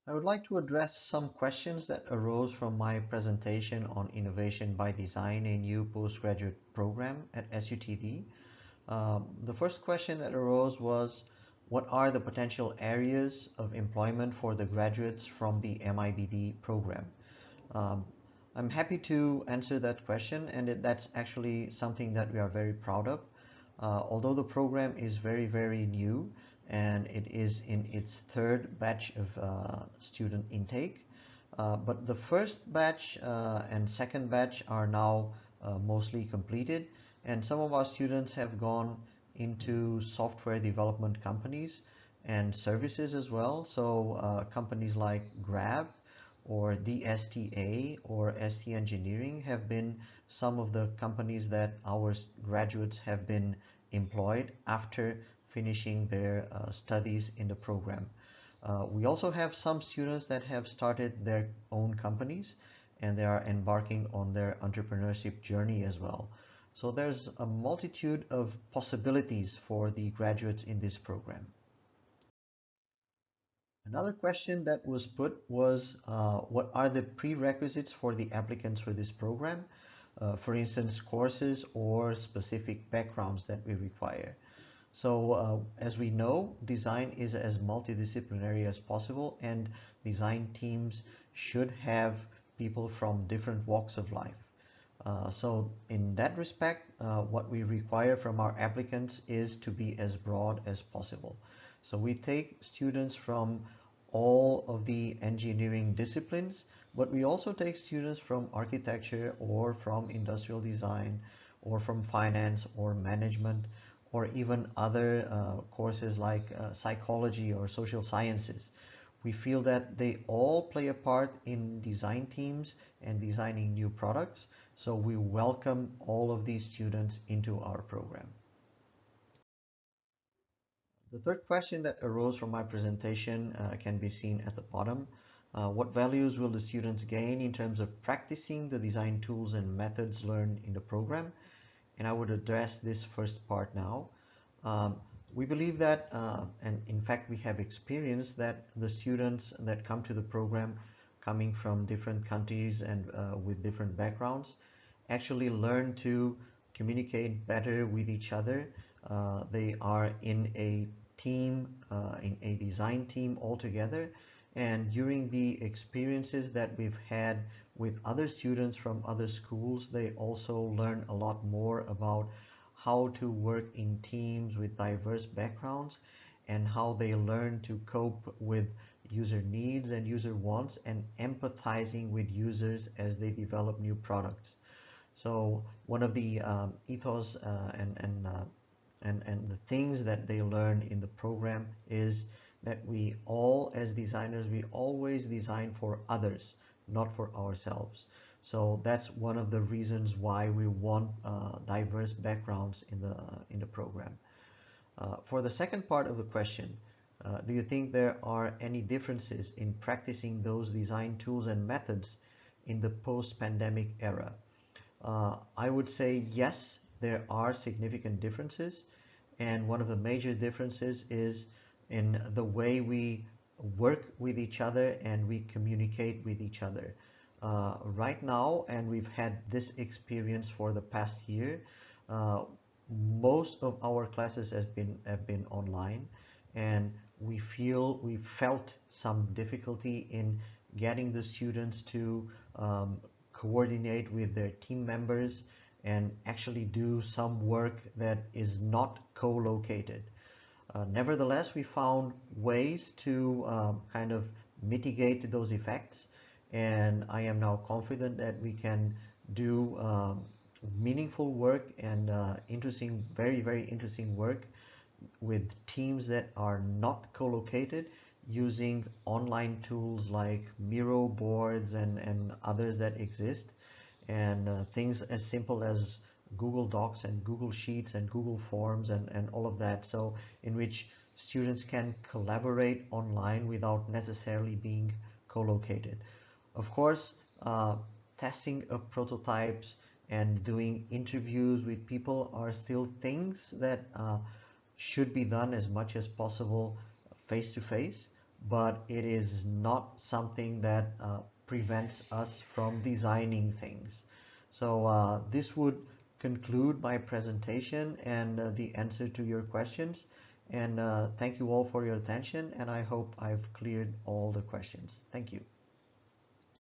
I would like to address some questions that arose from my presentation on Innovation by Design, a new postgraduate program at SUTD. The first question that arose was, what are the potential areas of employment for the graduates from the MIBD program? Um, I'm happy to answer that question, and that's actually something that we are very proud of. Although the program is very, very new and it is in its third batch of student intake, but the first batch and second batch are now mostly completed, and some of our students have gone into software development companies and services as well. So companies like Grab or the STA or ST Engineering have been some of the companies that our graduates have been employed after finishing their studies in the program. We also have some students that have started their own companies and they are embarking on their entrepreneurship journey as well. So there's a multitude of possibilities for the graduates in this program. Another question that was put was, what are the prerequisites for the applicants for this program? For instance, courses or specific backgrounds that we require. So as we know, design is as multidisciplinary as possible, and design teams should have people from different walks of life. So in that respect, what we require from our applicants is to be as broad as possible. So we take students from all of the engineering disciplines, but we also take students from architecture or from industrial design or from finance or management or even other courses like psychology or social sciences. We feel that they all play a part in design teams and designing new products, so we welcome all of these students into our program. The third question that arose from my presentation can be seen at the bottom. What values will the students gain in terms of practicing the design tools and methods learned in the program? And I would address this first part now. Um, we believe that, and in fact we have experienced that the students that come to the program coming from different countries and with different backgrounds actually learn to communicate better with each other. They are in a team, in a design team altogether. And during the experiences that we've had with other students from other schools, they also learn a lot more about how to work in teams with diverse backgrounds and how they learn to cope with user needs and user wants and empathizing with users as they develop new products. So one of the ethos and the things that they learn in the program is that we all, as designers, we always design for others, not for ourselves. So that's one of the reasons why we want diverse backgrounds in the program. For the second part of the question, do you think there are any differences in practicing those design tools and methods in the post-pandemic era? I would say yes, there are significant differences, and one of the major differences is in the way we work with each other and we communicate with each other. Right now, and we've had this experience for the past year, uh, most of our classes have been online, and we felt some difficulty in getting the students to coordinate with their team members and actually do some work that is not co-located. Nevertheless, we found ways to kind of mitigate those effects, and I am now confident that we can do meaningful work and interesting, very, very interesting work with teams that are not co-located using online tools like Miro boards and others that exist, and things as simple as Google Docs and Google Sheets and Google Forms and all of that. So in which students can collaborate online without necessarily being co-located. Of course, testing of prototypes and doing interviews with people are still things that should be done as much as possible face to face. but it is not something that prevents us from designing things. So this would conclude my presentation and the answer to your questions. And thank you all for your attention, and I hope I've cleared all the questions. Thank you.